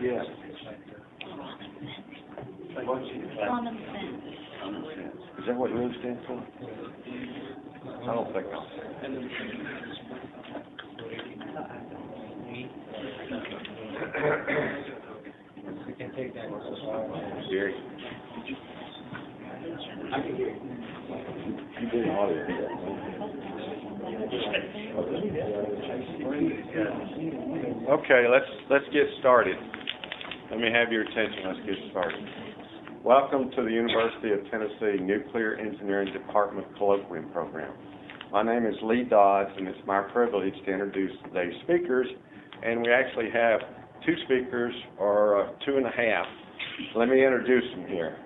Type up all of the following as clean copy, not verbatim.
ANS? Common sense. Is that what ROO stands for? I don't think so. We can take that. Gary? I can hear you. You did audio. Okay, let's get started. Let me have your attention. Let's get started. Welcome to the University of Tennessee Nuclear Engineering Department Colloquium Program. My name is Lee Dodds, and it's my privilege to introduce today's speakers. And we actually have two speakers, or two and a half. Let me introduce them here.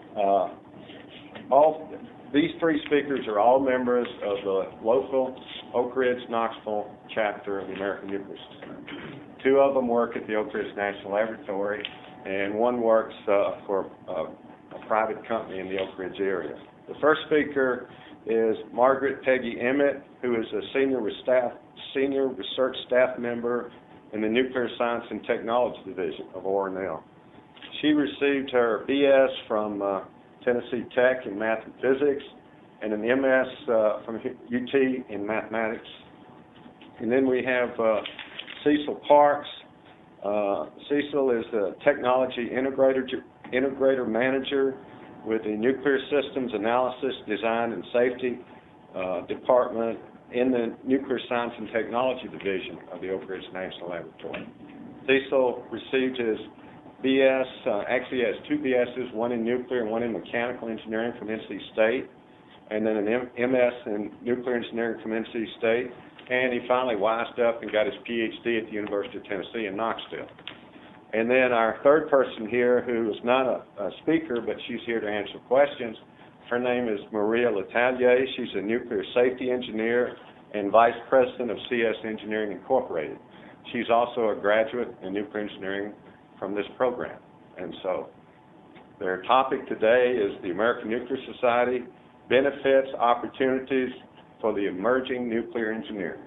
These three speakers are all members of the local Oak Ridge, Knoxville chapter of the American Nuclear Society. Two of them work at the Oak Ridge National Laboratory, and one works for a private company in the Oak Ridge area. The first speaker is Margaret Peggy Emmett, who is a senior research staff member in the Nuclear Science and Technology Division of O&L. She received her BS from Tennessee Tech in Math and Physics, and an MS from UT in Mathematics. And then we have Cecil Parks. Cecil is the Technology Integrator Manager with the Nuclear Systems Analysis, Design, and Safety Department in the Nuclear Science and Technology Division of the Oak Ridge National Laboratory. Cecil received his BS, actually he has two BSs, one in nuclear and one in mechanical engineering from NC State, and then an MS in nuclear engineering from NC State, and he finally wised up and got his PhD at the University of Tennessee in Knoxville. And then our third person here, who is not a speaker, but she's here to answer questions, her name is LeTellier. She's a nuclear safety engineer and vice president of CS Engineering Incorporated. She's also a graduate in nuclear engineering from this program. And so their topic today is the American Nuclear Society, benefits, opportunities for the emerging nuclear engineer.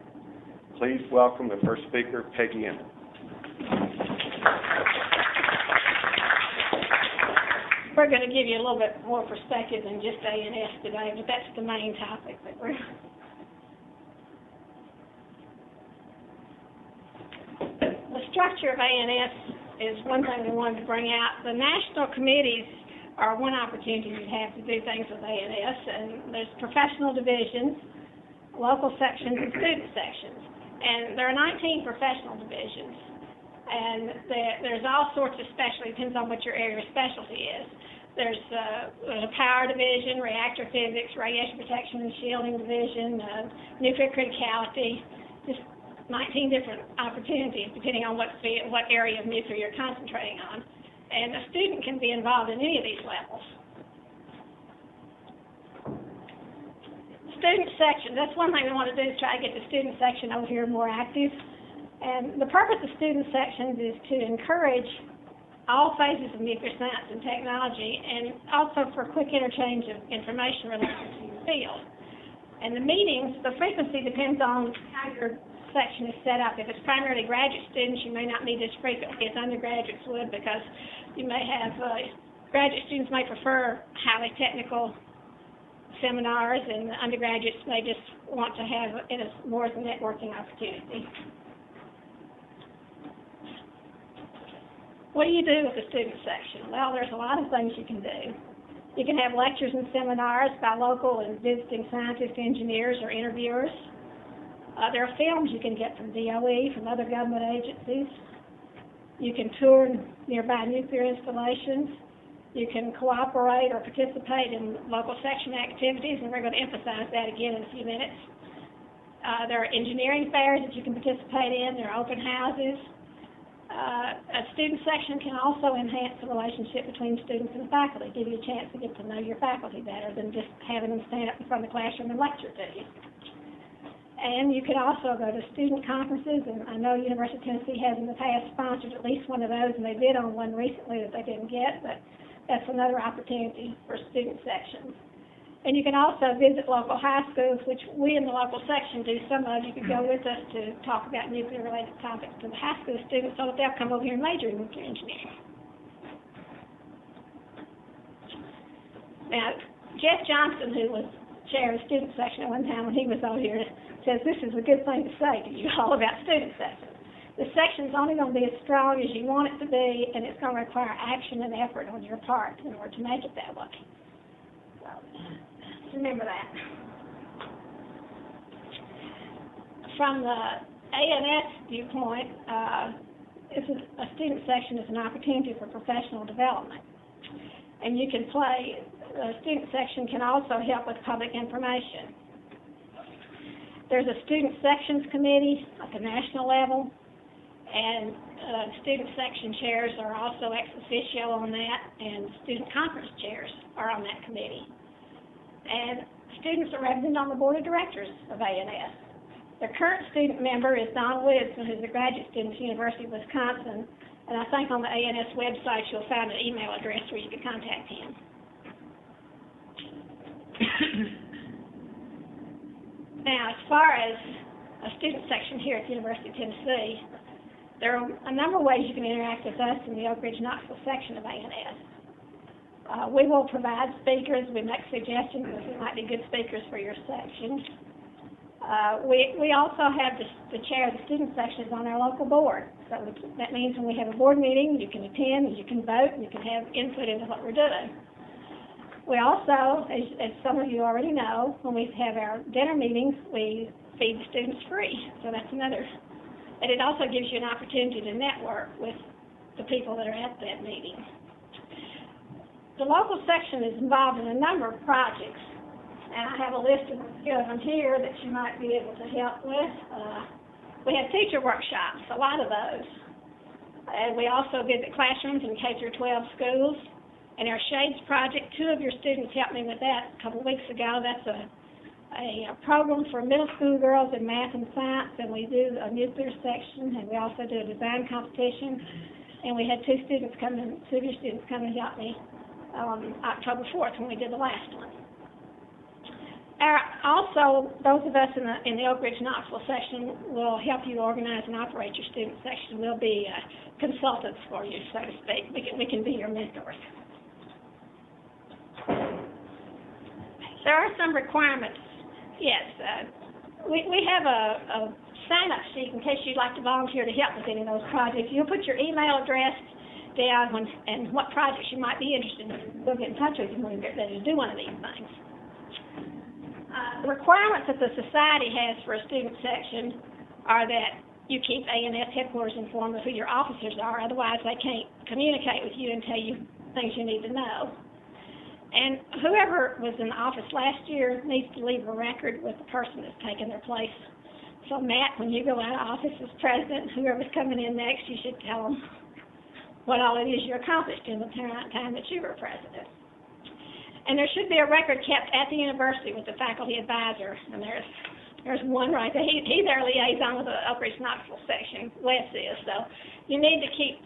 Please welcome the first speaker, Peggy Emmett. We're going to give you a little bit more perspective than just ANS today, but that's the main topic that we're... The structure of ANS is one thing we wanted to bring out. The national committees are one opportunity you have to do things with ANS, and there's professional divisions, local sections, and student sections. And there are 19 professional divisions. And there's all sorts of specialty, depends on what your area of specialty is. There's a power division, reactor physics, radiation protection and shielding division, nuclear criticality, just 19 different opportunities depending on what area of nuclear you're concentrating on. And a student can be involved in any of these levels. Student section, that's one thing we want to do is try to get the student section over here more active. And the purpose of student sections is to encourage all phases of nuclear science and technology, and also for quick interchange of information related to your field. And the meetings, the frequency depends on how your section is set up. If it's primarily graduate students, you may not meet as frequently as undergraduates would, because you may have graduate students may prefer highly technical seminars, and the undergraduates may just want to have it as more as a networking opportunity. What do you do with the student section? Well, there's a lot of things you can do. You can have lectures and seminars by local and visiting scientists, engineers, or interviewers. There are films you can get from DOE, from other government agencies. You can tour nearby nuclear installations. You can cooperate or participate in local section activities, and we're going to emphasize that again in a few minutes. There are engineering fairs that you can participate in. There are open houses. A student section can also enhance the relationship between students and faculty, give you a chance to get to know your faculty better than just having them stand up in front of the classroom and lecture to you. And you can also go to student conferences, and I know University of Tennessee has in the past sponsored at least one of those, and they bid on one recently that they didn't get, but that's another opportunity for student sections. And you can also visit local high schools, which we in the local section do. Some of you could go with us to talk about nuclear-related topics to the high school students so that they'll come over here and major in nuclear engineering. Now, Jeff Johnson, who was chair of the student section at one time when he was over here, says this is a good thing to say to you all about student section. The section's only going to be as strong as you want it to be, and it's going to require action and effort on your part in order to make it that way. So, remember that. From the ANS viewpoint, a student section is an opportunity for professional development. And you can play, the student section can also help with public information. There's a student sections committee at the national level, and student section chairs are also ex officio on that, and student conference chairs are on that committee. And students are represented on the board of directors of ANS. The current student member is Don Woodson, who's a graduate student at the University of Wisconsin, and I think on the ANS website you'll find an email address where you can contact him. Now, as far as a student section here at the University of Tennessee, there are a number of ways you can interact with us in the Oak Ridge Knoxville section of ANS. We will provide speakers. We make suggestions of who might be good speakers for your section. We also have the chair of the student section is on our local board. So that means when we have a board meeting, you can attend, you can vote, and you can have input into what we're doing. We also, as some of you already know, when we have our dinner meetings, we feed the students free. So that's another. And it also gives you an opportunity to network with the people that are at that meeting. The local section is involved in a number of projects, and I have a list of them here that you might be able to help with. We have teacher workshops, a lot of those. And we also visit classrooms in K-12 schools. And our Shades project, 2 of your students helped me with that a couple of weeks ago. That's a program for middle school girls in math and science, and we do a nuclear section, and we also do a design competition. And we had 2 of your students come and help me on October 4th when we did the last one. Also, those of us in the Oak Ridge Knoxville section will help you organize and operate your student section. We'll be consultants for you, so to speak. We can be your mentors. There are some requirements. Yes, we have a sign-up sheet in case you'd like to volunteer to help with any of those projects. You'll put your email address down and what projects you might be interested in. We'll get in touch with you when we get ready to do one of these things. The requirements that the society has for a student section are that you keep ANS headquarters informed of who your officers are, otherwise they can't communicate with you and tell you things you need to know. And whoever was in the office last year needs to leave a record with the person that's taken their place. So Matt, when you go out of office as president, whoever's coming in next, you should tell them what all it is you accomplished in the time that you were president. And there should be a record kept at the university with the faculty advisor, and there's one right there. He's their liaison with the Oak Ridge Knoxville section, Wes is. So you need to keep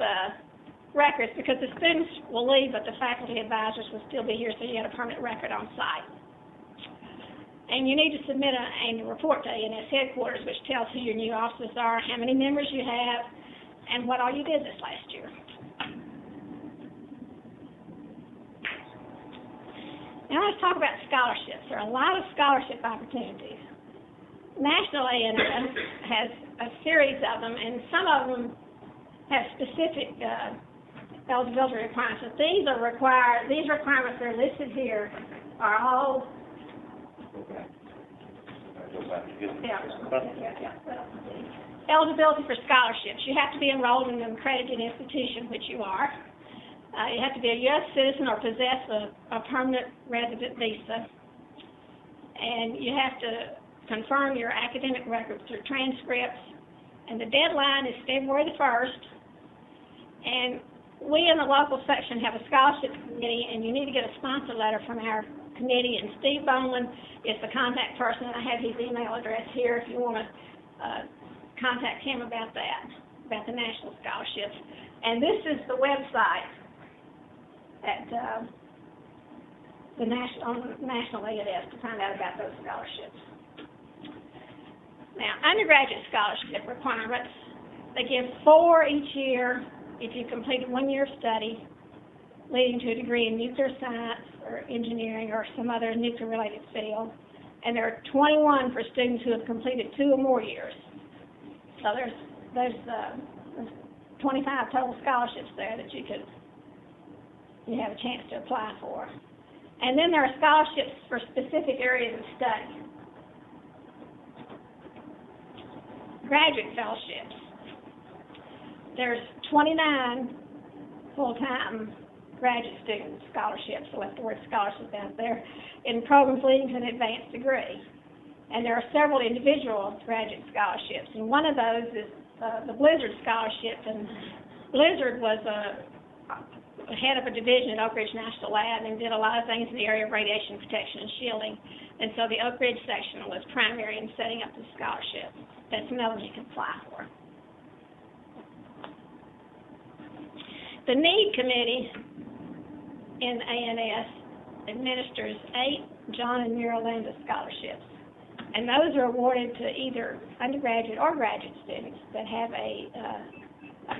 records because the students will leave, but the faculty advisors will still be here, so you have a permanent record on site. And you need to submit an annual report to ANS headquarters, which tells who your new officers are, how many members you have, and what all you did this last year. Now let's talk about scholarships. There are a lot of scholarship opportunities. National ANS has a series of them, and some of them have specific eligibility requirements. But these requirements that are listed here are all eligibility for scholarships. You have to be enrolled in an accredited institution, which you are. You have to be a U.S. citizen or possess a permanent resident visa. And you have to confirm your academic records through transcripts. And the deadline is February the 1st. And we in the local section have a scholarship committee, and you need to get a sponsor letter from our committee. And Steve Bowman is the contact person, and I have his email address here if you want to contact him about that, about the national scholarships. And this is the website at the national ANS to find out about those scholarships. Now, undergraduate scholarship requirements, they give 4 each year if you complete 1 year of study, leading to a degree in nuclear science or engineering or some other nuclear-related field. And there are 21 for students who have completed 2 or more years. So there's 25 total scholarships there that you have a chance to apply for. And then there are scholarships for specific areas of study. Graduate fellowships. There's 29 full-time graduate student scholarships, so left the word scholarships out there, in programs leading to an advanced degree. And there are several individual graduate scholarships, and one of those is the Blizzard Scholarship. And Blizzard was head of a division at Oak Ridge National Lab and did a lot of things in the area of radiation protection and shielding. And so the Oak Ridge section was primary in setting up the scholarship. That's another one you can apply for. The Need Committee in ANS administers 8 John and Mira Landa scholarships. And those are awarded to either undergraduate or graduate students that have a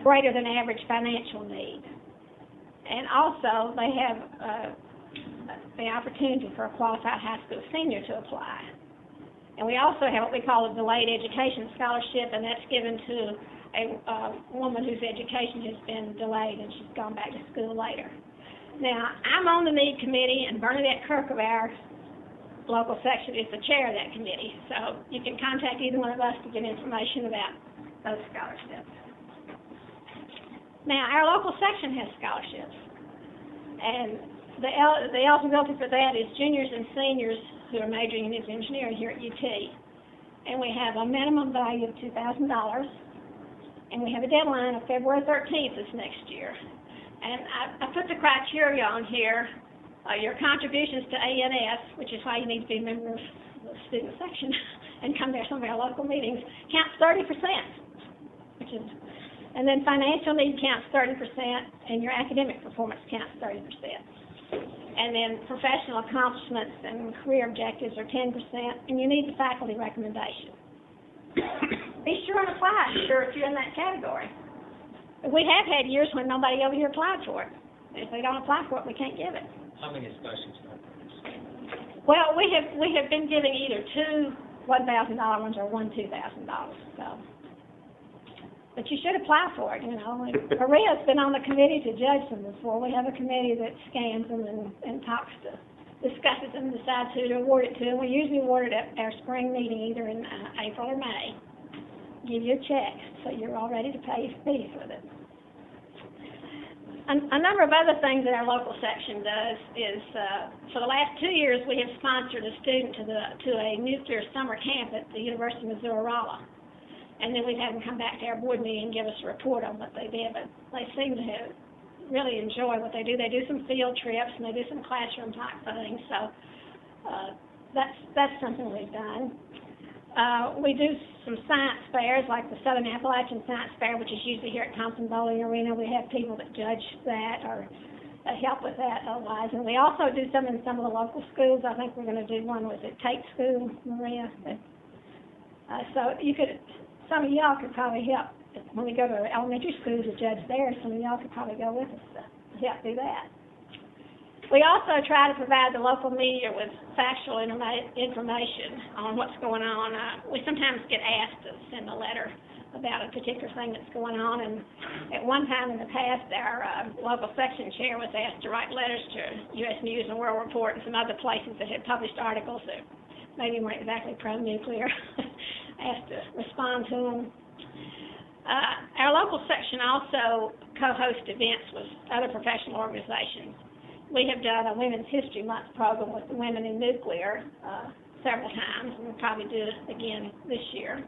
greater than average financial need. And also, they have the opportunity for a qualified high school senior to apply. And we also have what we call a delayed education scholarship, and that's given to a woman whose education has been delayed and she's gone back to school later. Now, I'm on the Need Committee, and Bernadette Kirk of our local section is the chair of that committee. So you can contact either one of us to get information about those scholarships. Now, our local section has scholarships, and the eligibility for that is juniors and seniors who are majoring in engineering here at UT. And we have a minimum value of $2,000, and we have a deadline of February 13th this next year. And I put the criteria on here. Your contributions to ANS, which is why you need to be a member of the student section and come to some of our local meetings, counts 30%, and then financial need counts 30%, and your academic performance counts 30%. And then professional accomplishments and career objectives are 10%, and you need the faculty recommendation. Be sure and apply if you're in that category. We have had years when nobody over here applied for it. If they don't apply for it, we can't give it. How many scholarships are there? Well, we have been giving either 2 $1,000 ones or 1 $2,000. So, but you should apply for it. You know, Maria's been on the committee to judge them before. We have a committee that scans them and discusses them, and decides who to award it to. And we usually award it at our spring meeting, either in April or May. Give you a check, so you're all ready to pay your fees with it. A number of other things that our local section does is, for the last 2 years, we have sponsored a student to a nuclear summer camp at the University of Missouri-Rolla. And then we've had them come back to our board meeting and give us a report on what they did. But they seem to really enjoy what they do. They do some field trips, and they do some classroom type things. So that's something we've done. We do some science fairs, like the Southern Appalachian Science Fair, which is usually here at Thompson Bowling Arena. We have people that judge that or help with that otherwise. And we also do some in some of the local schools. I think we're going to do one with the Tate School, Maria. So some of y'all could probably help. When we go to elementary schools to judge there, some of y'all could probably go with us to help do that. We also try to provide the local media with factual information on what's going on. We sometimes get asked to send a letter about a particular thing that's going on, and at one time in the past, our local section chair was asked to write letters to U.S. News and World Report and some other places that had published articles that maybe weren't exactly pro-nuclear, asked to respond to them. Our local section also co-hosts events with other professional organizations. We have done a Women's History Month program with the Women in Nuclear several times, and we'll probably do it again this year.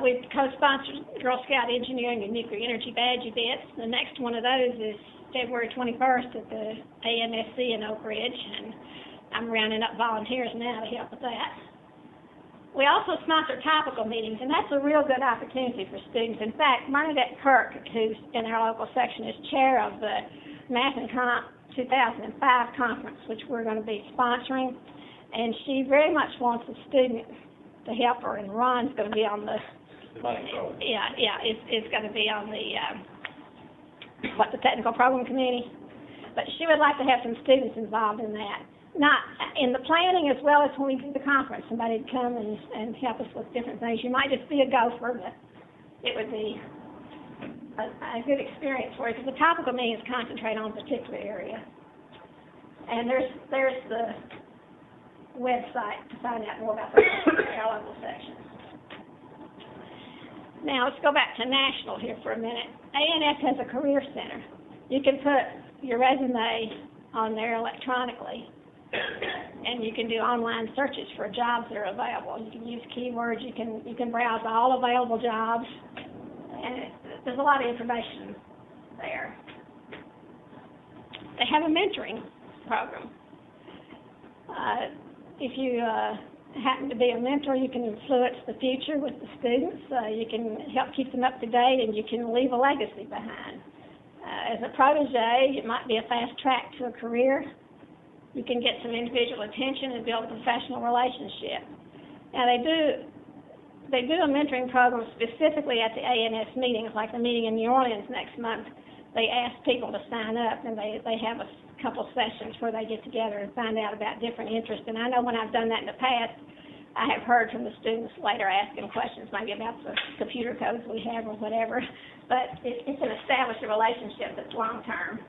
We've co-sponsored Girl Scout Engineering and Nuclear Energy Badge events. The next one of those is February 21st at the AMSC in Oak Ridge, and I'm rounding up volunteers now to help with that. We also sponsor topical meetings, and that's a real good opportunity for students. In fact, Bernadette Kirk, who's in our local section, is chair of the Math and Comp 2005 conference, which we're going to be sponsoring, and she very much wants a student to help her, and Ron's going to be on the it's going to be on the technical program committee. But she would like to have some students involved in that. Not in the planning as well as when we do the conference. Somebody would come and help us with different things. You might just be a gopher, but it would be a good experience for you because the topical meetings concentrate on a particular area. And there's the website to find out more about our local sections. Now let's go back to national here for a minute. ANS has a career center. You can put your resume on there electronically, and you can do online searches for jobs that are available. You can use keywords. You can browse all available jobs, and there's a lot of information there. They have a mentoring program. If you happen to be a mentor, you can influence the future with the students. You can help keep them up to date, and you can leave a legacy behind. As a protege, it might be a fast track to a career. You can get some individual attention and build a professional relationship. Now they do a mentoring program specifically at the ANS meetings, like the meeting in New Orleans next month. They ask people to sign up, and they have a couple sessions where they get together and find out about different interests. And I know when I've done that in the past, I have heard from the students later asking questions maybe about the computer codes we have or whatever. But it can establish a relationship that's long-term.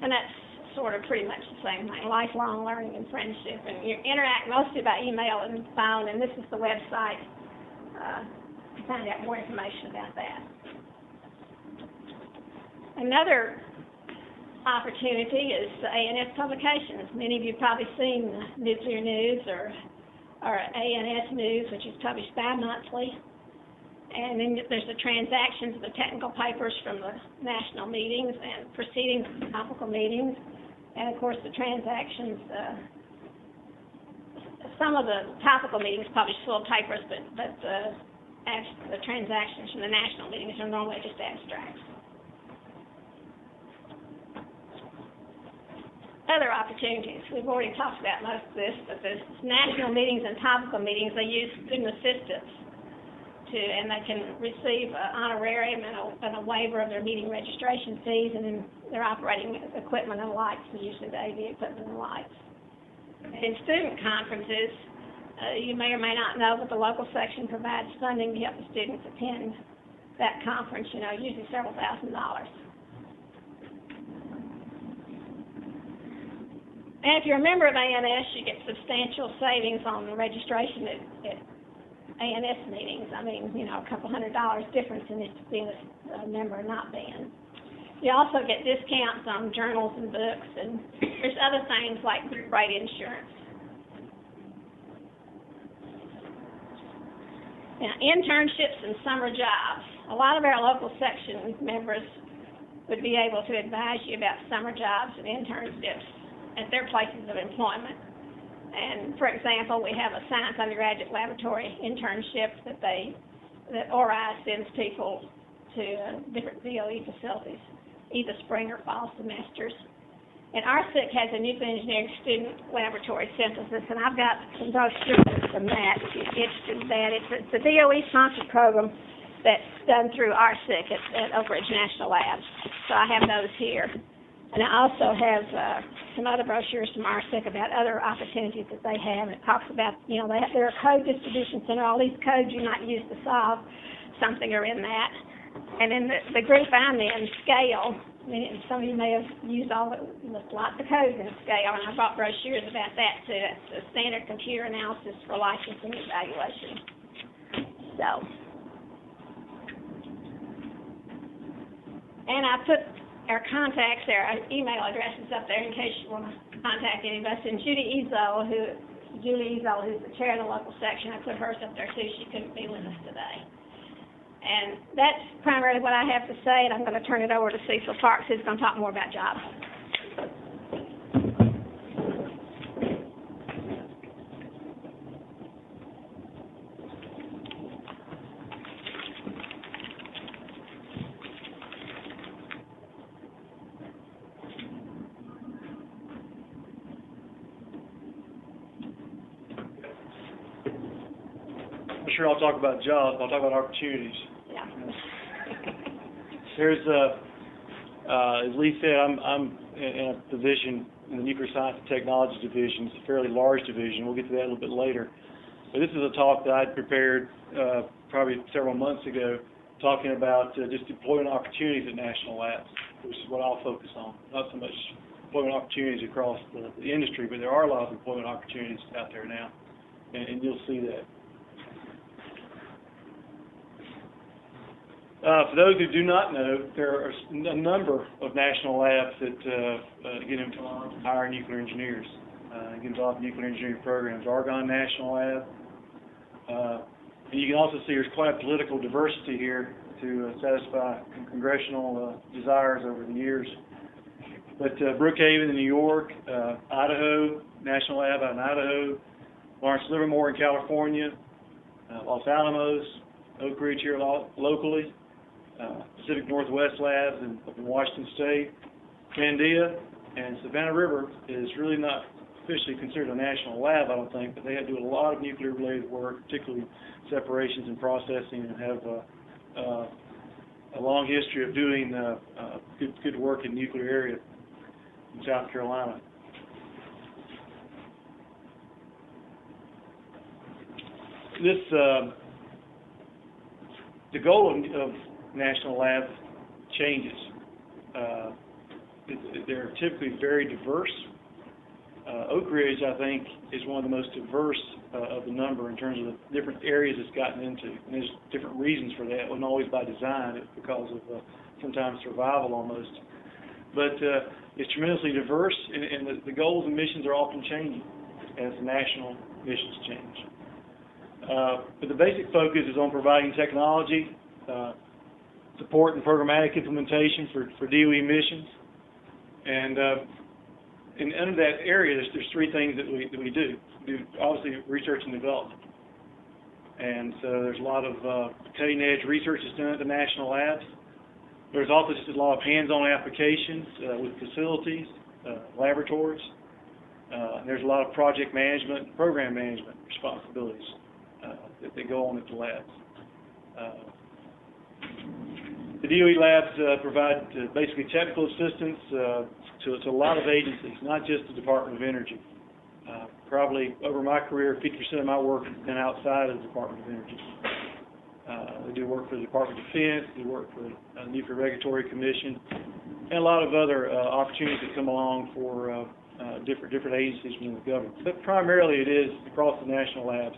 And that's sort of pretty much the same thing, lifelong learning and friendship. And you interact mostly by email and phone, and this is the website to find out more information about that. Another opportunity is ANS publications. Many of you have probably seen Nuclear News or ANS News, which is published bi-monthly. And then there's the transactions of the technical papers from the national meetings and proceedings of the topical meetings. And of course the transactions, some of the topical meetings publish full papers, but the transactions from the national meetings are normally just abstracts. Other opportunities, we've already talked about most of this, but there's national meetings and topical meetings. They use student assistants and they can receive an honorarium and a waiver of their meeting registration fees, and then their operating equipment and lights, usually the AV equipment and lights. In student conferences, you may or may not know, but the local section provides funding to help the students attend that conference, usually several $1,000s. And if you're a member of ANS, you get substantial savings on the registration at ANS meetings. I mean, a couple $100 difference in it being a member or not being. You also get discounts on journals and books, and there's other things like group rate insurance. Now, internships and summer jobs. A lot of our local section members would be able to advise you about summer jobs and internships at their places of employment. And for example, we have a science undergraduate laboratory internship that ORI sends people to different DOE facilities, either spring or fall semesters. And RSIC has a nuclear engineering student laboratory synthesis, and I've got some brochures from that if you're interested in that. It's a DOE-sponsored program that's done through RSIC at Oak Ridge National Labs. So I have those here. And I also have some other brochures from RSIC about other opportunities that they have. And it talks about, they're a code distribution center. All these codes you might use to solve something are in that. And then the group I'm in, Scale, some of you may have used lots of codes in Scale, and I brought brochures about that too. That's the standard computer analysis for licensing evaluation. So, and I put our contacts, our email addresses up there in case you want to contact any of us. And Julie Ezel, who's the chair of the local section, I put hers up there too. She couldn't be with us today. And that's primarily what I have to say, and I'm going to turn it over to Cecil Parks, who's going to talk more about jobs. I'm sure I'll talk about jobs, I'll talk about opportunities. Yeah. There's As Lee said, I'm in a position in the Nuclear Science and Technology Division. It's a fairly large division. We'll get to that a little bit later. But this is a talk that I'd prepared probably several months ago, talking about just deployment opportunities at national labs, which is what I'll focus on. Not so much deployment opportunities across the industry, but there are a lot of employment opportunities out there now, and you'll see that. For those who do not know, there are a number of national labs that get involved in hiring nuclear engineers, get involved in nuclear engineering programs. Argonne National Lab. And you can also see there's quite a political diversity here to satisfy congressional desires over the years. But Brookhaven in New York, Idaho, National Lab out in Idaho, Lawrence Livermore in California, Los Alamos, Oak Ridge here locally, Pacific Northwest Labs in Washington State, Candia, and Savannah River is really not officially considered a national lab, I don't think, but they do a lot of nuclear-related work, particularly separations and processing, and have a long history of doing good work in the nuclear area in South Carolina. The goal of national labs changes. They're typically very diverse. Oak Ridge, I think, is one of the most diverse of the number in terms of the different areas it's gotten into. And there's different reasons for that. It wasn't always by design. It's because of sometimes survival almost. But it's tremendously diverse, and the goals and missions are often changing as the national missions change. But the basic focus is on providing technology, support and programmatic implementation for DOE missions. And under that area, there's three things that we do. We do, obviously, research and development. And so there's a lot of cutting-edge research that's done at the national labs. There's also just a lot of hands-on applications with facilities, laboratories. There's a lot of project management and program management responsibilities that go on at the labs. The DOE labs provide basically technical assistance to a lot of agencies, not just the Department of Energy. Probably over my career, 50% of my work has been outside of the Department of Energy. They do work for the Department of Defense, they work for the Nuclear Regulatory Commission, and a lot of other opportunities that come along for different agencies within the government. But primarily it is across the national labs.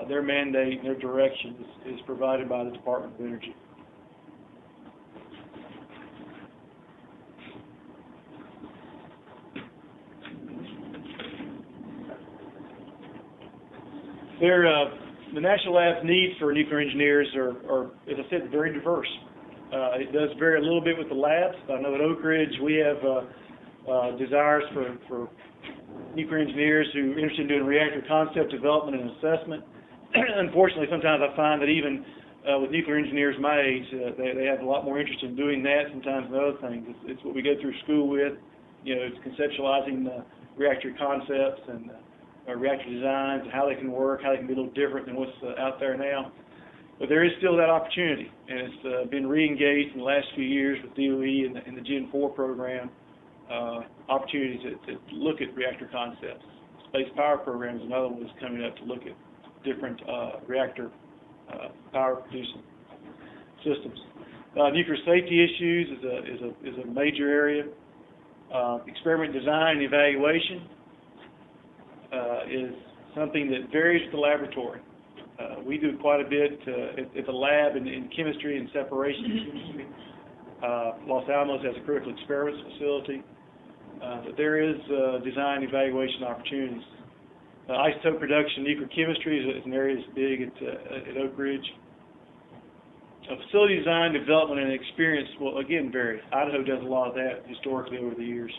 Their mandate and their direction is provided by the Department of Energy. The national lab's needs for nuclear engineers are, as I said, very diverse. It does vary a little bit with the labs. I know at Oak Ridge we have desires for nuclear engineers who are interested in doing reactor concept development and assessment. Unfortunately, sometimes I find that even with nuclear engineers my age, they have a lot more interest in doing that sometimes than other things. It's what we go through school with. You know, it's conceptualizing reactor concepts and reactor designs, and how they can work, how they can be a little different than what's out there now. But there is still that opportunity, and it's been re-engaged in the last few years with DOE and the Gen 4 program, opportunities to look at reactor concepts. Space Power Program is another one that's coming up to look at different reactor power producing systems. Nuclear safety issues is a major area. Experiment design and evaluation is something that varies with the laboratory. We do quite a bit at the lab in chemistry and separation chemistry. Los Alamos has a critical experiments facility, but there is design evaluation opportunities. Isotope production, nuclear chemistry is an area that's big at Oak Ridge. Facility design, development, and experience will again vary. Idaho does a lot of that historically over the years.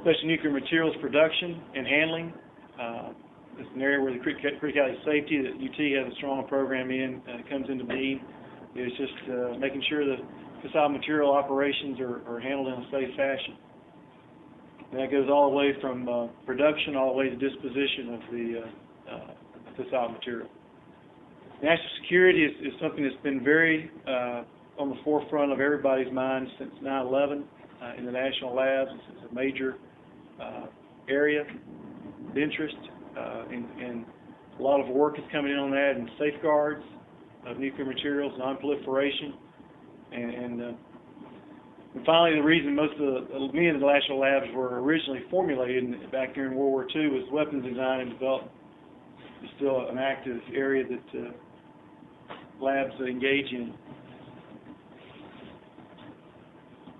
Special nuclear materials production and handling. It's an area where the criticality safety that UT has a strong program in comes into being. It's just making sure that fissile material operations are handled in a safe fashion. And that goes all the way from production all the way to disposition of the fissile material. National security is something that's been very on the forefront of everybody's mind since 9/11 in the national labs. It's a major area of interest, and a lot of work is coming in on that, and safeguards of nuclear materials, non-proliferation, and finally, the reason many of the national labs were originally formulated back during World War II was weapons design and development. It's still an active area that labs engage in.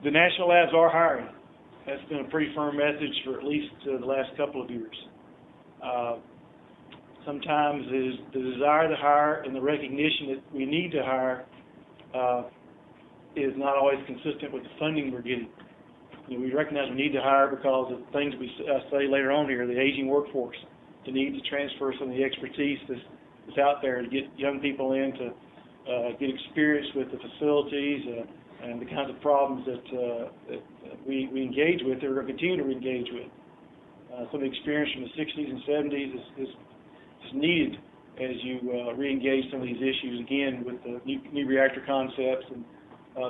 The national labs are hiring. That's been a pretty firm message for at least the last couple of years. Sometimes the desire to hire and the recognition that we need to hire is not always consistent with the funding we're getting. You know, we recognize we need to hire because of things we say later on here, the aging workforce, the need to transfer some of the expertise that's out there to get young people in to get experience with the facilities and the kinds of problems that we engage with, that we're going to continue to engage with. Some of the experience from the 60s and 70s is needed as you re-engage some of these issues again with the new reactor concepts and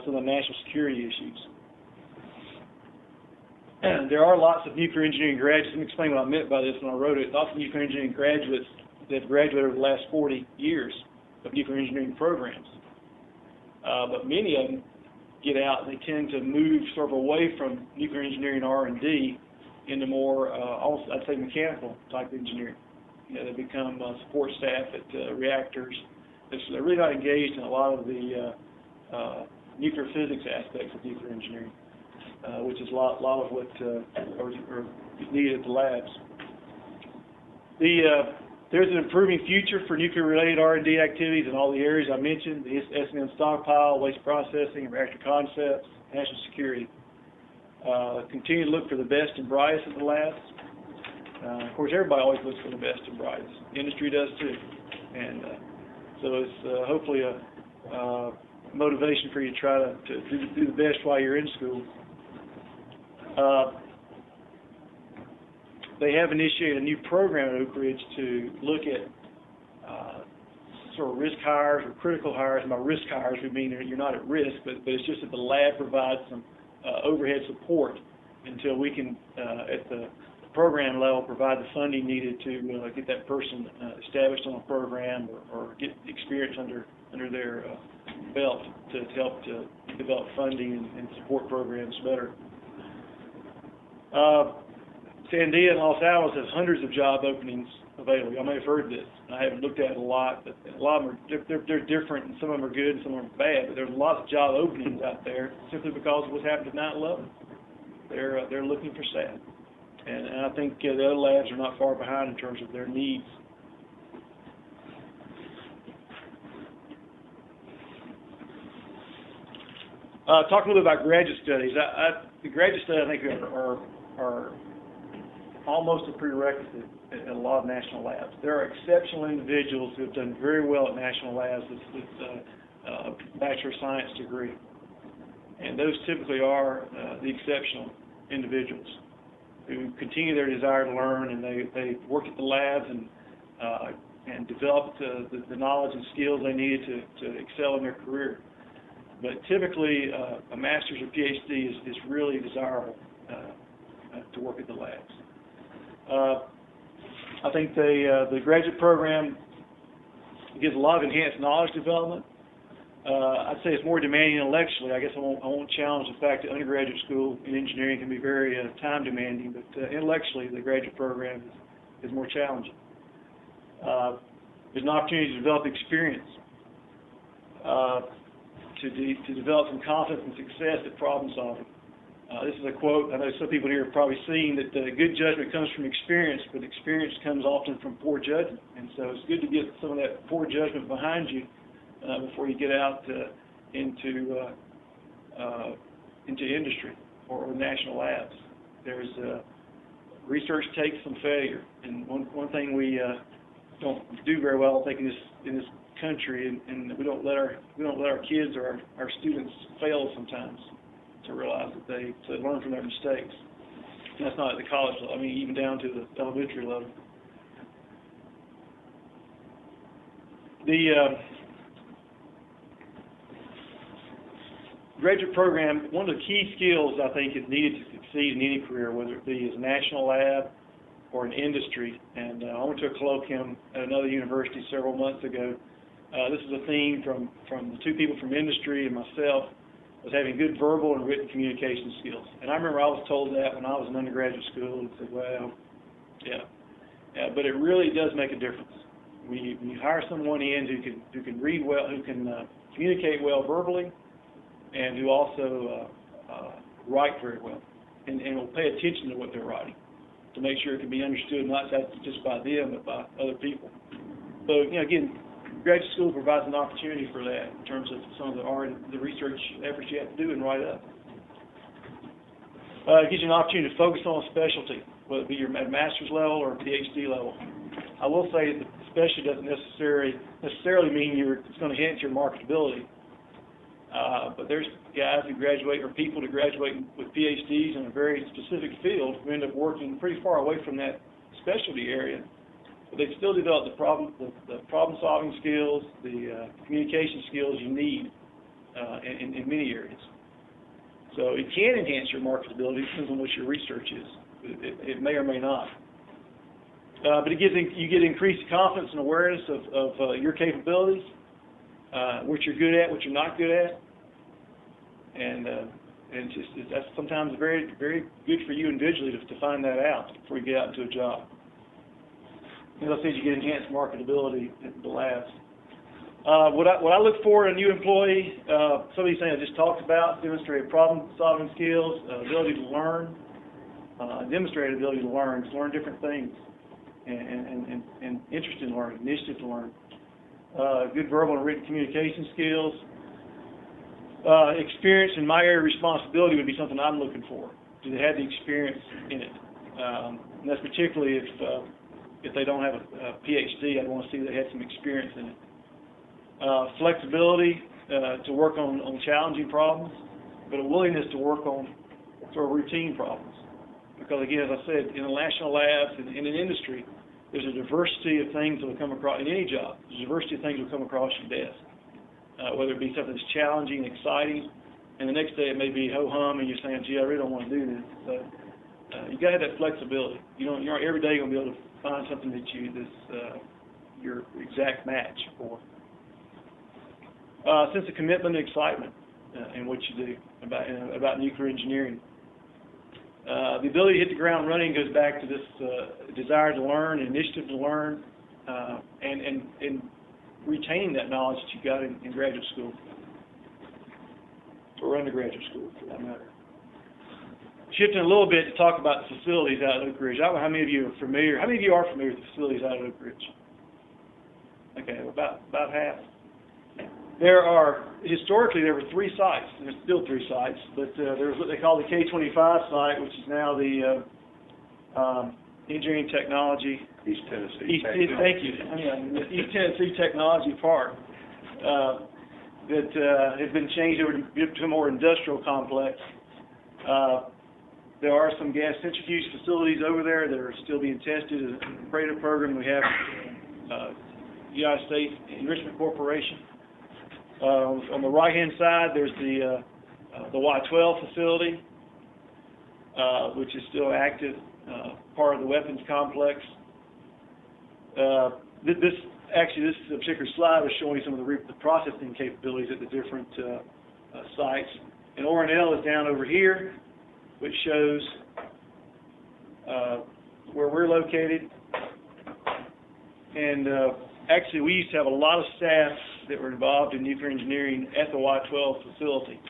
some of the national security issues. There are lots of nuclear engineering graduates. Let me explain what I meant by this when I wrote it. Lots of nuclear engineering graduates that have graduated over the last 40 years of nuclear engineering programs. But many of them get out and they tend to move sort of away from nuclear engineering R&D into more, I'd say, mechanical type engineering. You know, they become support staff at reactors. They're really not engaged in a lot of the nuclear physics aspects of nuclear engineering, which is a lot of what are needed at the labs. There's an improving future for nuclear-related R&D activities in all the areas I mentioned: the S&M stockpile, waste processing, reactor concepts, national security. Continue to look for the best and brightest at the labs. Of course, everybody always looks for the best and brightest. Industry does too, and so it's hopefully a motivation for you to try to do the best while you're in school. They have initiated a new program at Oak Ridge to look at sort of risk hires or critical hires. And by risk hires, we mean you're not at risk, but it's just that the lab provides some overhead support until we can, at the program level, provide the funding needed to get that person established on a program or get experience under their belt to help to develop funding and support programs better. Sandia and Los Alamos has hundreds of job openings available. I may have heard this. I haven't looked at it a lot, but a lot of them they're different, and some of them are good and some of them are bad. But there's lots of job openings out there simply because of what happened at 9/11. They're looking for staff, and I think the other labs are not far behind in terms of their needs. Talk a little bit about graduate studies. The graduate studies, I think, are almost a prerequisite at a lot of national labs. There are exceptional individuals who have done very well at national labs with a Bachelor of Science degree. And those typically are the exceptional individuals who continue their desire to learn, and they work at the labs and develop the knowledge and skills they needed to excel in their career. But typically, a master's or PhD is really desirable to work at the labs. I think the graduate program gives a lot of enhanced knowledge development. I'd say it's more demanding intellectually. I guess I won't challenge the fact that undergraduate school in engineering can be very time demanding, but intellectually the graduate program is more challenging. There's an opportunity to develop experience, to develop some confidence and success at problem solving. This is a quote I know some people here have probably seen, that good judgment comes from experience, but experience comes often from poor judgment. And so it's good to get some of that poor judgment behind you before you get out into industry or national labs. There's research takes some failure, and one thing we don't do very well, I think, in this country, and we don't let our kids or our students fail sometimes, to realize that to learn from their mistakes. And that's not at the college level. I mean, even down to the elementary level. graduate program, one of the key skills I think is needed to succeed in any career, whether it be as a national lab or an industry. And I went to a colloquium at another university several months ago. This is a theme from the two people from industry and myself, was having good verbal and written communication skills. And I remember I was told that when I was in undergraduate school, and said, well, yeah, but it really does make a difference. When you hire someone in who can read well, who can communicate well verbally, and who also write very well, and will pay attention to what they're writing to make sure it can be understood not just by them but by other people. So, again, graduate school provides an opportunity for that in terms of some of the research efforts you have to do and write up. It gives you an opportunity to focus on a specialty, whether it be at master's level or PhD level. I will say that the specialty doesn't necessarily mean it's going to enhance your marketability. But there's guys who graduate, or people who graduate with PhDs in a very specific field who end up working pretty far away from that specialty area. But they still develop the problem-solving skills, the communication skills you need in many areas. So it can enhance your marketability. It depends on what your research is. It may or may not. But you get increased confidence and awareness of your capabilities, what you're good at, what you're not good at, and that's sometimes very, very good for you individually to find that out before you get out into a job. As I said, you get enhanced marketability at the labs. What I look for in a new employee, some of these things I just talked about: demonstrated problem-solving skills, ability to learn, demonstrated ability to learn different things, and interest in learning, initiative to learn. Good verbal and written communication skills. Experience in my area of responsibility would be something I'm looking for. Do they have the experience in it? And that's particularly if they don't have a PhD, I'd want to see they had some experience in it. Flexibility to work on challenging problems, but a willingness to work on sort of routine problems. Because again, as I said, in the national labs and in an industry, there's a diversity of things that will come across in any job. There's a diversity of things that will come across your desk, whether it be something that's challenging, exciting, and the next day it may be ho-hum, and you're saying, "Gee, I really don't want to do this." So you got to have that flexibility. You're not every day going to be able to find something that your exact match for. Sense of commitment and excitement in what you do about nuclear engineering. The ability to hit the ground running goes back to this desire to learn, initiative to learn, and retaining that knowledge that you got in graduate school, or undergraduate school, for that matter. Shifting a little bit to talk about the facilities out at Oak Ridge. I don't know how many of you are familiar. How many of you are familiar with the facilities out at Oak Ridge? Okay, about half. Historically, there were 3 sites, and there's still 3 sites, but there's what they call the K-25 site, which is now the Engineering Technology. East Tennessee. Thank you. The East Tennessee Technology Park that has been changed over to a more industrial complex. There are some gas centrifuge facilities over there that are still being tested. In the CRADA program, we have United States Enrichment Corporation. On the right-hand side, there's the Y-12 facility, which is still active, part of the weapons complex. This particular slide is showing some of the processing capabilities at the different sites. And O&L is down over here, which shows where we're located. And actually, we used to have a lot of staff that were involved in nuclear engineering at the Y-12 facility,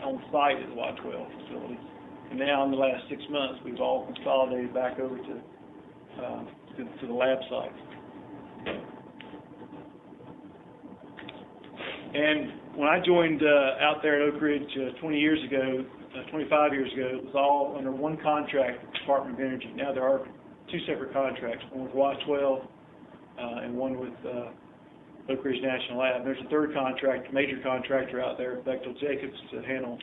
on site at the Y-12 facility. And now, in the last 6 months, we've all consolidated back over to the lab sites. And when I joined out there at Oak Ridge 25 years ago, it was all under one contract with the Department of Energy. Now there are 2 separate contracts, one with Y-12 and one with Oak Ridge National Lab. There's a 3rd contract, major contractor out there, Bechtel Jacobs, to handle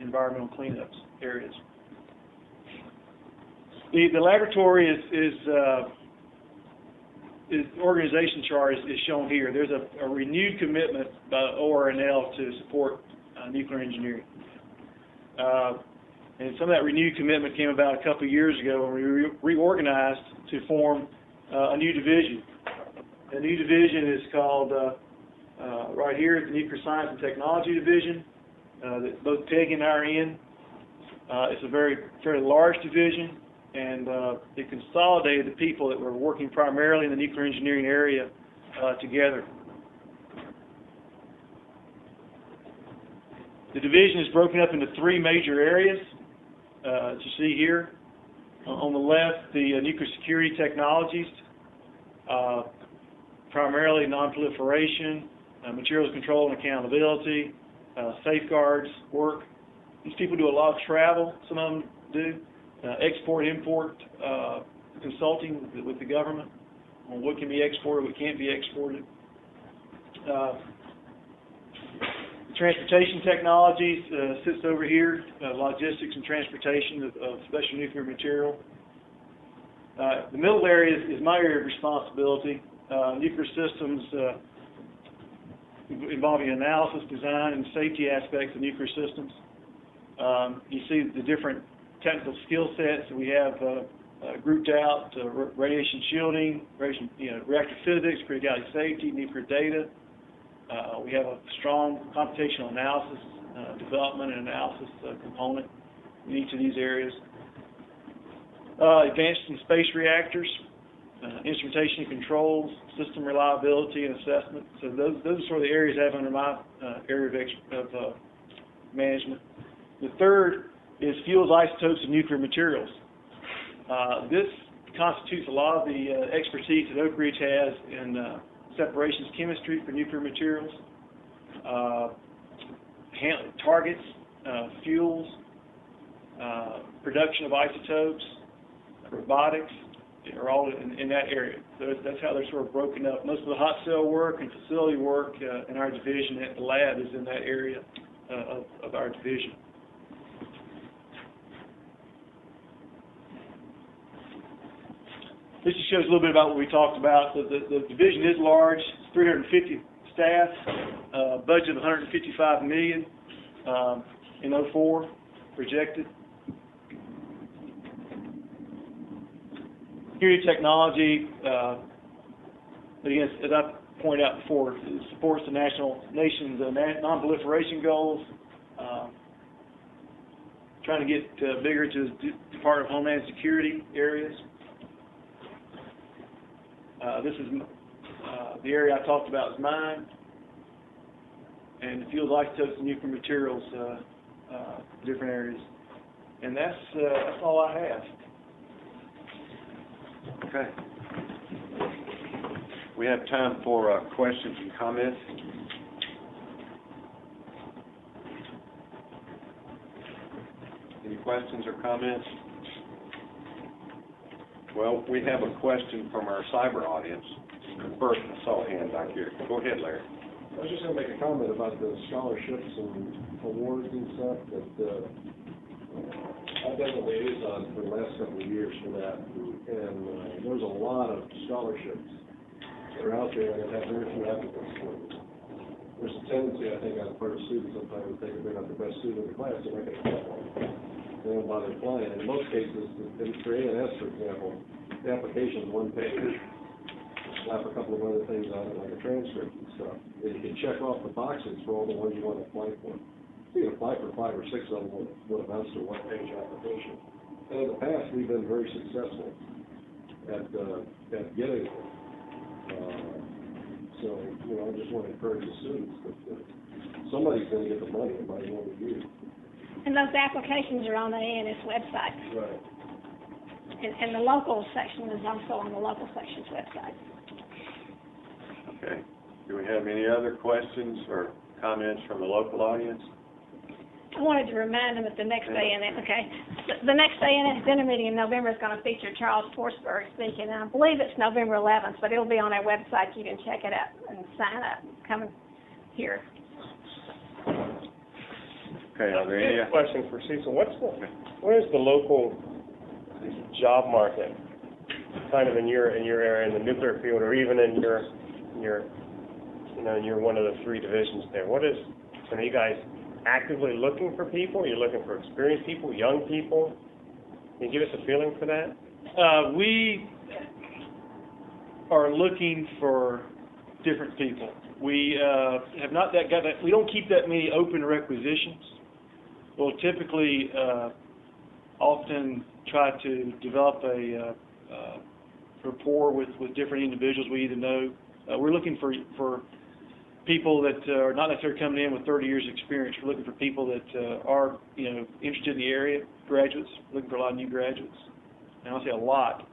environmental cleanups areas. The laboratory organization chart is shown here. There's a renewed commitment by ORNL to support nuclear engineering. And some of that renewed commitment came about a couple of years ago when we reorganized to form a new division. The new division is called, right here, the Nuclear Science and Technology Division, that both Peg and I are in. It's a very large division, and it consolidated the people that were working primarily in the nuclear engineering area together. The division is broken up into three major areas, as you see here. On the left, the nuclear security technologies, primarily non-proliferation, materials control and accountability, safeguards work. These people do a lot of travel, some of them do, export-import consulting with the government on what can be exported, what can't be exported. Transportation technologies sits over here, logistics and transportation of special nuclear material. The middle area is my area of responsibility, nuclear systems involving analysis, design, and safety aspects of nuclear systems. You see the different technical skill sets that we have grouped out: radiation shielding, reactor physics, criticality safety, nuclear data. We have a strong computational analysis, development and analysis component in each of these areas. Advanced in space reactors, instrumentation and controls, system reliability and assessment. So those are sort of the areas I have under my area of management. The third is fuels, isotopes, and nuclear materials. This constitutes a lot of the expertise that Oak Ridge has in separations chemistry for nuclear materials, targets, fuels, production of isotopes, robotics, are all in that area. So that's how they're sort of broken up. Most of the hot cell work and facility work in our division at the lab is in that area of our division. This just shows a little bit about what we talked about. The division is large. It's 350 staff, budget of $155 million in 2004, projected. Security technology, again, as I pointed out before, it supports the nation's non-proliferation goals, trying to get bigger to the Department of Homeland Security areas. This is the area I talked about is mine, and the fuels, isotopes, and nuclear materials, different areas. And that's all I have. Okay. We have time for questions and comments. Any questions or comments? Well, we have a question from our cyber audience. First, I saw a hand back here. Go ahead, Larry. I was just going to make a comment about the scholarships and awards and stuff that I've been the liaison for the last couple of years for that, and there's a lot of scholarships that are out there that have very few applicants for them. There's a tendency, I think, on the part of students sometimes to think if they're not the best student in the class, they're not going to get one. They don't bother applying. In most cases, for ANS, for example, the application is one page. Slap a couple of other things on it, like a transcript and stuff. And you can check off the boxes for all the ones you want to apply for. You can apply for 5 or 6 of them what amounts to a one-page application. And in the past, we've been very successful at getting them. So, I just want to encourage the students that somebody's going to get the money, it might well be you. And those applications are on the ANS website. Right. And the local section is also on the local section's website. Okay. Do we have any other questions or comments from the local audience? I wanted to remind them that the next ANS, the next ANS dinner meeting in November is going to feature Charles Forsberg speaking. And I believe it's November 11th, but it'll be on our website. You can check it out and sign up. Come and hear. Okay, are there any? Question for Cecil. Where is the local job market, kind of in your area, in the nuclear field, or even in your one of the 3 divisions there? You guys actively looking for people? You're looking for experienced people, young people? Can you give us a feeling for that? We are looking for different people. We have not got that. We don't keep that many open requisitions. We'll typically often try to develop a rapport with different individuals we either know. We're looking for people that are not necessarily coming in with 30 years experience. We're looking for people that are, interested in the area, graduates, looking for a lot of new graduates. And I'll say a lot.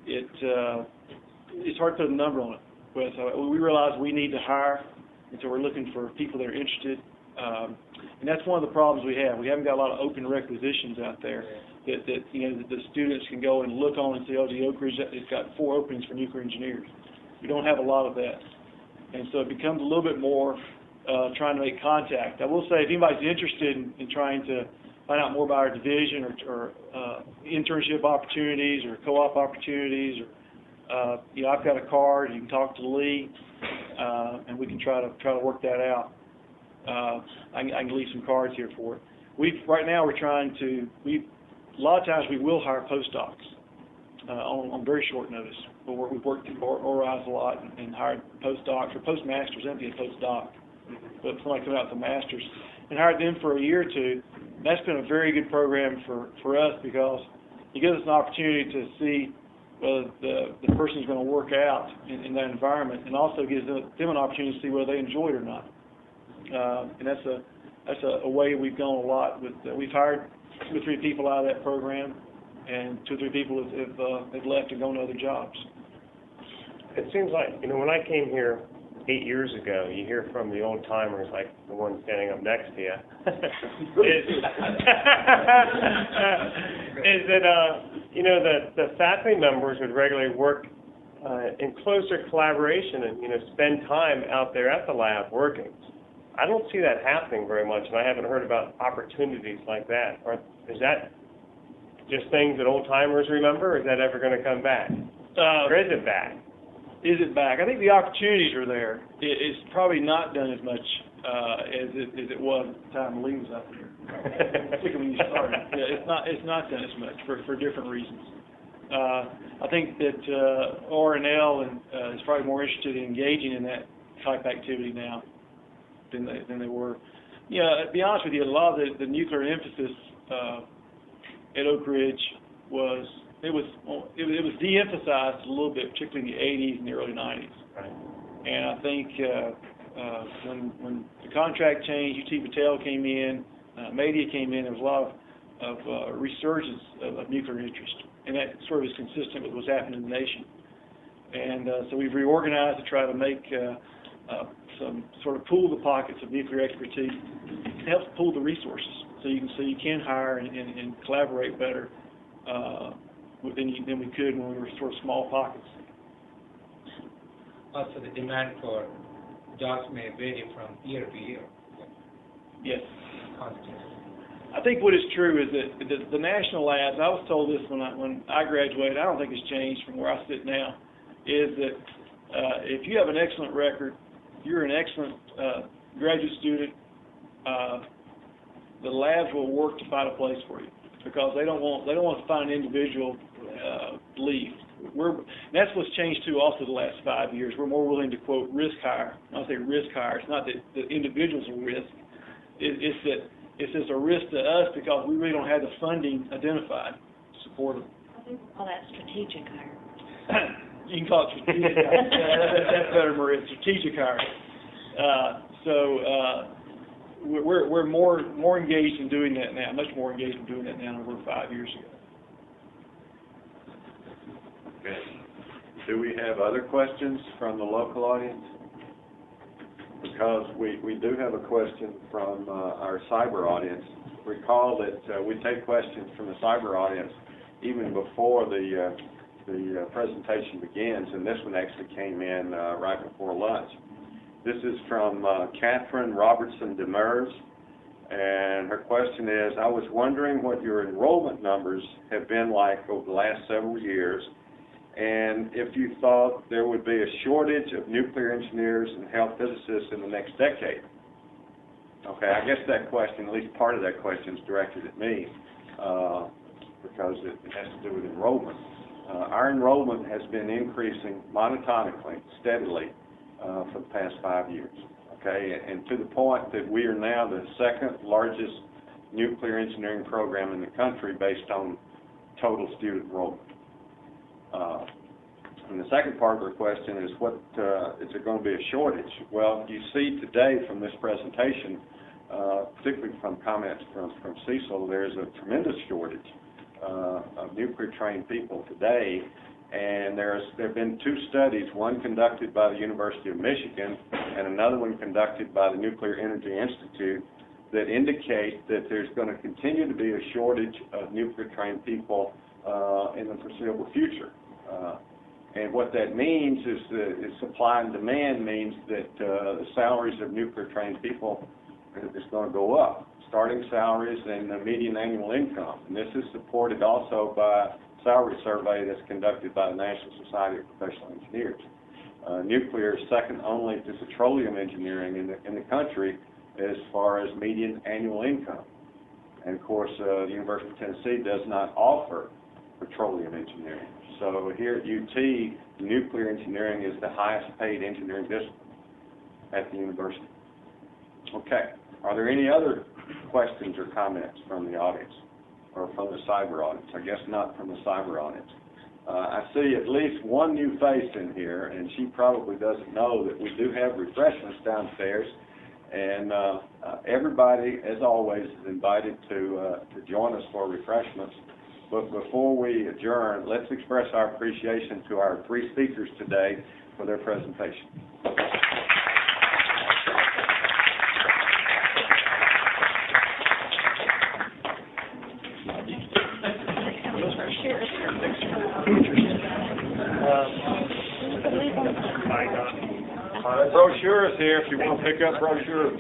It's hard to put a number on it, but we realize we need to hire, and so we're looking for people that are interested. And that's one of the problems we have. We haven't got a lot of open requisitions out there that the students can go and look on and say, oh, the Oak Ridge has got 4 openings for nuclear engineers. We don't have a lot of that. And so it becomes a little bit more trying to make contact. I will say, if anybody's interested in trying to find out more about our division or internship opportunities or co-op opportunities, or I've got a card. You can talk to Lee, and we can try to work that out. I can leave some cards here for it. Right now we're trying to. A lot of times we will hire postdocs on very short notice. We've worked at ORISE a lot and hired postdocs or postmasters. That'd be a postdoc, but somebody coming out with a master's, and hired them for a year or two. That's been a very good program for us because it gives us an opportunity to see whether the person is going to work out in that environment, and also gives them an opportunity to see whether they enjoy it or not. And that's a way we've gone a lot with. We've hired 2 or 3 people out of that program, and 2 or 3 people have left and gone to other jobs. It seems like, when I came here 8 years ago, you hear from the old timers, like the one standing up next to you, is that the faculty members would regularly work in closer collaboration and spend time out there at the lab working. I don't see that happening very much, and I haven't heard about opportunities like that. Is that just things that old timers remember, or is that ever going to come back? Or is it back? Is it back? I think the opportunities are there. It's probably not done as much as it was at the time Lee was out there. Particularly when you started. Yeah, it's not done as much for different reasons. I think that R&L is probably more interested in engaging in that type of activity now than they were. To be honest with you, a lot of the nuclear emphasis at Oak Ridge was de-emphasized a little bit, particularly in the 80s and the early 90s. Right. And I think when the contract changed, UT Patel came in, Media came in, there was a lot of resurgence of nuclear interest, and that sort of is consistent with what's happening in the nation. And so we've reorganized to try to make some sort of pool the pockets of nuclear expertise. It helps pool the resources so you can hire and collaborate better than we could when we were sort of small pockets. Also, the demand for jobs may vary from year to year. Yes. Constantly. I think what is true is that the national labs, I was told this when I graduated, I don't think it's changed from where I sit now, is that if you have an excellent record, you're an excellent graduate student, the labs will work to find a place for you because they don't want to find an individual leave. That's what's changed too. Also, the last 5 years, we're more willing to quote risk hire. When I say risk hire, it's not that the individuals are risk. It's that it's just a risk to us because we really don't have the funding identified to support them. I think we'll call that strategic hire. You can call it strategic hire. That's better, Maria. Strategic hire. We're more engaged in doing that now. Much more engaged in doing that now than we were 5 years ago. Okay. Do we have other questions from the local audience? Because we do have a question from our cyber audience. Recall that we take questions from the cyber audience even before the presentation begins, and this one actually came in right before lunch. This is from Catherine Robertson Demers, and her question is, I was wondering what your enrollment numbers have been like over the last several years, and if you thought there would be a shortage of nuclear engineers and health physicists in the next decade. Okay, I guess that question, at least part of that question is directed at me, because it has to do with enrollment. Our enrollment has been increasing monotonically, steadily, for the past 5 years, okay? And to the point that we are now the second largest nuclear engineering program in the country based on total student enrollment. And the second part of the question is, is there going to be a shortage? Well, you see today from this presentation, particularly from comments from Cecil, there's a tremendous shortage of nuclear-trained people today, and there have been 2 studies, one conducted by the University of Michigan and another one conducted by the Nuclear Energy Institute, that indicate that there's going to continue to be a shortage of nuclear-trained people in the foreseeable future. And what that means is that supply and demand means that the salaries of nuclear-trained people is going to go up, starting salaries and the median annual income. And this is supported also by a salary survey that's conducted by the National Society of Professional Engineers. Nuclear is second only to petroleum engineering in the country as far as median annual income. And of course, the University of Tennessee does not offer petroleum engineering. So here at UT, nuclear engineering is the highest paid engineering discipline at the university. Okay, are there any other questions or comments from the audience or from the cyber audience? I guess not from the cyber audience. I see at least one new face in here, and she probably doesn't know that we do have refreshments downstairs. And everybody, as always, is invited to join us for refreshments. But before we adjourn, let's express our appreciation to our 3 speakers today for their presentation. Brochures here, if you want to pick up brochures.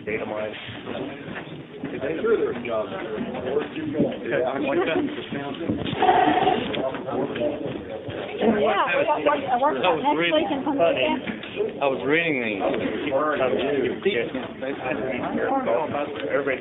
Data mine. Sure, there's jobs. Yeah, I worked next week and come weekend. I was reading these. Everybody